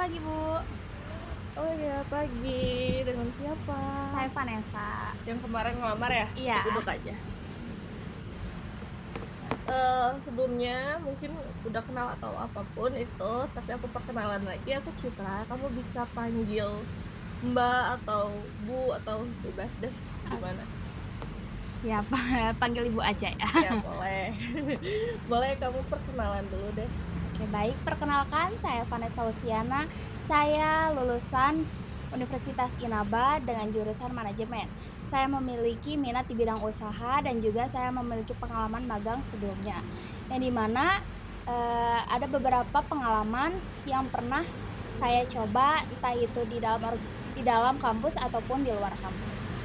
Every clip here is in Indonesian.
pagi, Bu. Oh ya, pagi. Dengan siapa? Saya Vanessa. Yang kemarin ngelamar ya? Iya. Duduk aja. Sebelumnya mungkin udah kenal atau apapun itu, tapi aku perkenalan lagi, aku Citra. Kamu bisa panggil Mbak atau Bu atau bebas deh, gimana? Siapa? Panggil Ibu aja ya. Ya boleh. Boleh kamu perkenalan dulu deh. Oke, baik. Perkenalkan, saya Vanessa Luciana. Saya lulusan Universitas Inaba dengan jurusan manajemen. Saya memiliki minat di bidang usaha dan juga saya memiliki pengalaman magang sebelumnya. Yang dimana ada beberapa pengalaman yang pernah saya coba, entah itu di dalam kampus ataupun di luar kampus.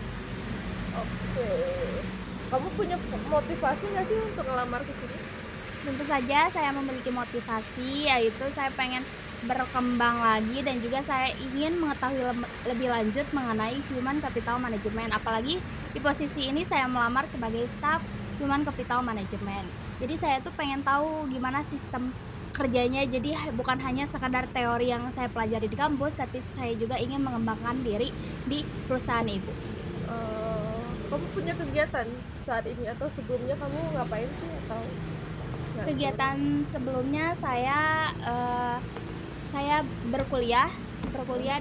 Oke. Kamu punya motivasi nggak sih untuk ngelamar ke sini? Tentu saja saya memiliki motivasi, yaitu saya pengen berkembang lagi dan juga saya ingin mengetahui lebih lanjut mengenai Human Capital Management. Apalagi di posisi ini saya melamar sebagai staff Human Capital Management. Jadi saya tuh pengen tahu gimana sistem kerjanya. Jadi bukan hanya sekadar teori yang saya pelajari di kampus, tapi saya juga ingin mengembangkan diri di perusahaan ibu. Kamu punya kegiatan saat ini atau sebelumnya kamu ngapain sih atau Kegiatan sebelumnya saya berkuliah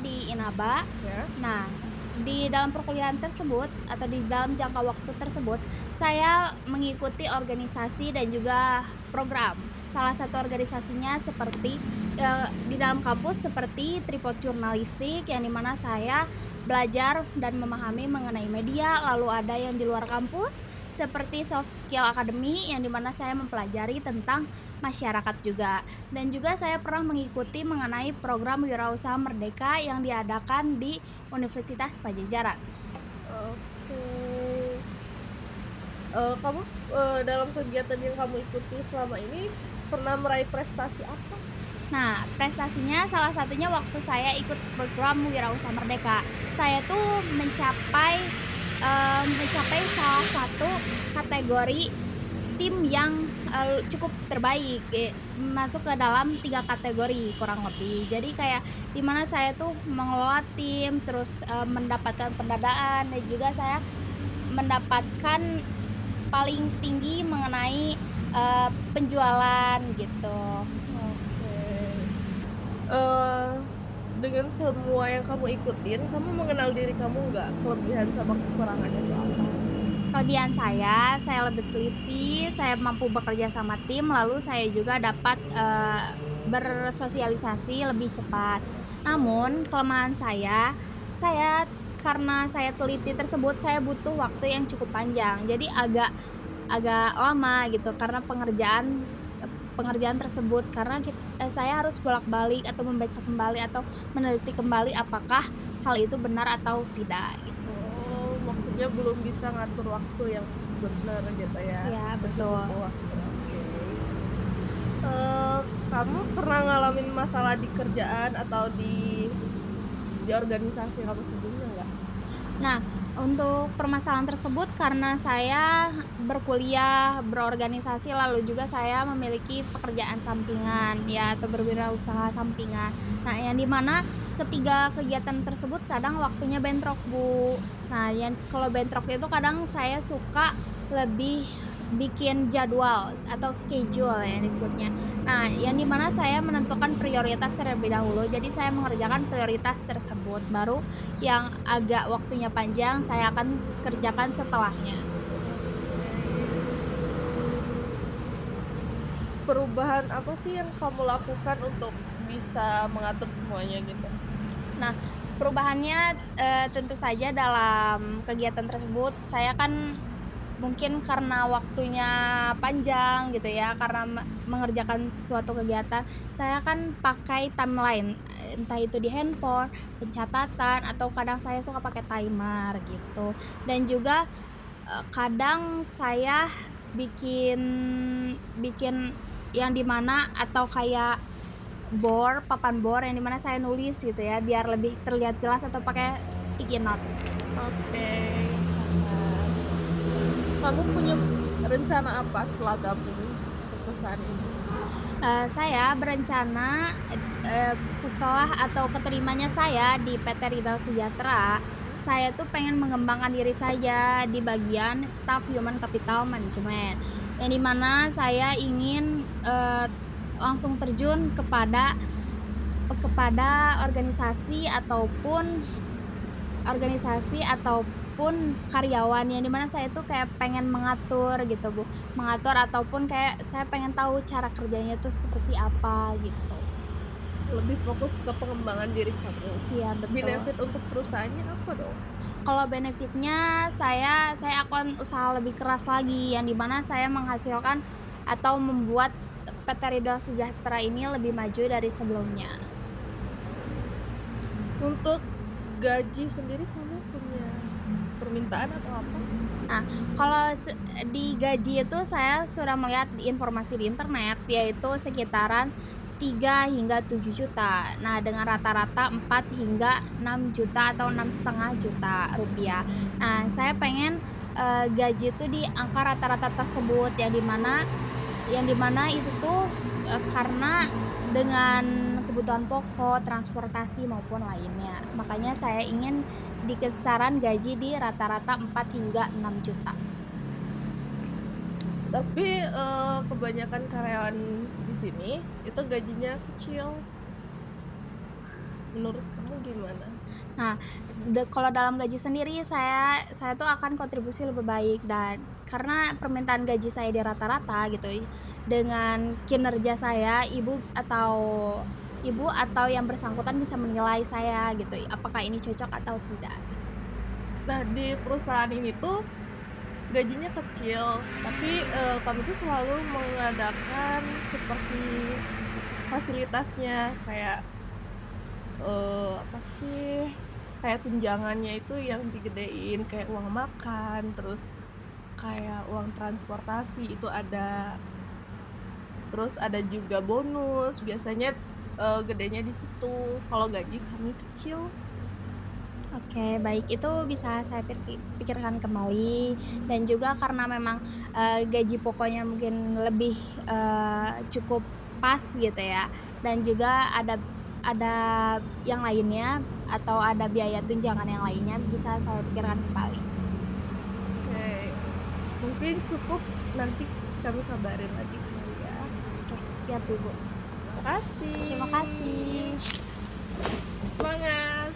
di Inaba. ya? Nah, di dalam perkuliahan tersebut atau di dalam jangka waktu tersebut, saya mengikuti organisasi dan juga program. Salah satu organisasinya seperti di dalam kampus seperti Tripod Jurnalistik, yang dimana saya belajar dan memahami mengenai media. Lalu ada yang di luar kampus seperti Soft Skill Academy, yang dimana saya mempelajari tentang masyarakat juga. Dan juga saya pernah mengikuti mengenai program Wirausaha Merdeka yang diadakan di Universitas Pajajaran. Oke. Kamu dalam kegiatan yang kamu ikuti selama ini pernah meraih prestasi apa? Nah, prestasinya salah satunya waktu saya ikut program Wirausaha Merdeka. Saya tuh mencapai salah satu kategori tim yang cukup terbaik, masuk ke dalam 3 kategori kurang lebih. Jadi kayak dimana saya tuh mengelola tim, terus mendapatkan pendanaan, dan juga saya mendapatkan paling tinggi mengenai penjualan gitu. Dengan semua yang kamu ikutin, kamu mengenal diri kamu nggak? Kelebihan sama kekurangannya itu apa? Kelebihan saya lebih teliti, saya mampu bekerja sama tim, lalu saya juga dapat bersosialisasi lebih cepat. Namun kelemahan saya karena saya teliti tersebut, saya butuh waktu yang cukup panjang. Jadi agak lama gitu karena pengerjaan tersebut, karena saya harus bolak-balik atau membaca kembali atau meneliti kembali apakah hal itu benar atau tidak gitu. Oh, maksudnya belum bisa ngatur waktu yang benar gitu ya? Ya, betul. Waktu. Oke. Kamu pernah ngalamin masalah di kerjaan atau di organisasi kamu sebelumnya nggak? Nah, untuk permasalahan tersebut karena saya berkuliah, berorganisasi, lalu juga saya memiliki pekerjaan sampingan ya, atau berwirausaha sampingan. Nah, yang dimana ketiga kegiatan tersebut kadang waktunya bentrok, Bu. Nah, yang kalau bentrok itu kadang saya suka lebih bikin jadwal atau schedule yang disebutnya. Nah, yang dimana saya menentukan prioritas terlebih dahulu. Jadi saya mengerjakan prioritas tersebut, baru yang agak waktunya panjang saya akan kerjakan setelahnya. Perubahan apa sih yang kamu lakukan untuk bisa mengatur semuanya gitu? Nah, perubahannya tentu saja dalam kegiatan tersebut saya kan mungkin karena waktunya panjang gitu ya, karena mengerjakan suatu kegiatan, saya kan pakai timeline, entah itu di handphone, pencatatan, atau kadang saya suka pakai timer gitu. Dan juga kadang saya bikin yang dimana atau kayak papan bor yang dimana saya nulis gitu ya, biar lebih terlihat jelas, atau pakai sticky note. Oke. Kamu punya rencana apa setelah gabung ke perusahaan ini? Saya berencana, setelah atau keterimanya saya di PT Riddle Sejahtera, saya tuh pengen mengembangkan diri saya di bagian Staff Human Capital Management, yang dimana saya ingin, langsung terjun kepada organisasi ataupun karyawan, yang dimana saya tuh kayak pengen mengatur gitu Bu, mengatur ataupun kayak saya pengen tahu cara kerjanya tuh seperti apa gitu. Lebih fokus ke pengembangan diri kamu. Iya betul. Benefit untuk perusahaannya apa dong? Kalau benefitnya saya akan usaha lebih keras lagi, yang dimana saya menghasilkan atau membuat PT Riddle Sejahtera ini lebih maju dari sebelumnya. Untuk gaji sendiri kamu punya permintaan atau apa? Nah, kalau di gaji itu saya sudah melihat informasi di internet, yaitu sekitaran 3 hingga 7 juta. Nah, dengan rata-rata 4 hingga 6 juta atau 6,5 juta rupiah. Nah, saya pengen gaji itu di angka rata-rata tersebut, yang dimana itu tuh karena dengan kebutuhan pokok, transportasi maupun lainnya. Makanya saya ingin di kisaran gaji di rata-rata 4 hingga 6 juta. Tapi kebanyakan karyawan di sini itu gajinya kecil. Menurut kamu gimana? Nah, kalau dalam gaji sendiri saya tuh akan kontribusi lebih baik, dan karena permintaan gaji saya di rata-rata gitu, dengan kinerja saya, ibu atau yang bersangkutan bisa menilai saya gitu, apakah ini cocok atau tidak. Nah, di perusahaan ini tuh gajinya kecil, tapi kami tuh selalu mengadakan seperti fasilitasnya kayak apa sih, kayak tunjangannya itu yang digedein, kayak uang makan, terus kayak uang transportasi itu ada, terus ada juga bonus. Biasanya gedenya di situ. Kalau gaji kami kecil. Oke, baik, itu bisa saya pikirkan kembali, dan juga karena memang gaji pokoknya mungkin lebih cukup pas gitu ya, dan juga ada yang lainnya atau ada biaya tunjangan yang lainnya, bisa saya pikirkan kembali. Oke, mungkin cukup, nanti kami kabarin lagi kali ya. Oke, siap Ibu. Terima kasih. Terima kasih. Semangat.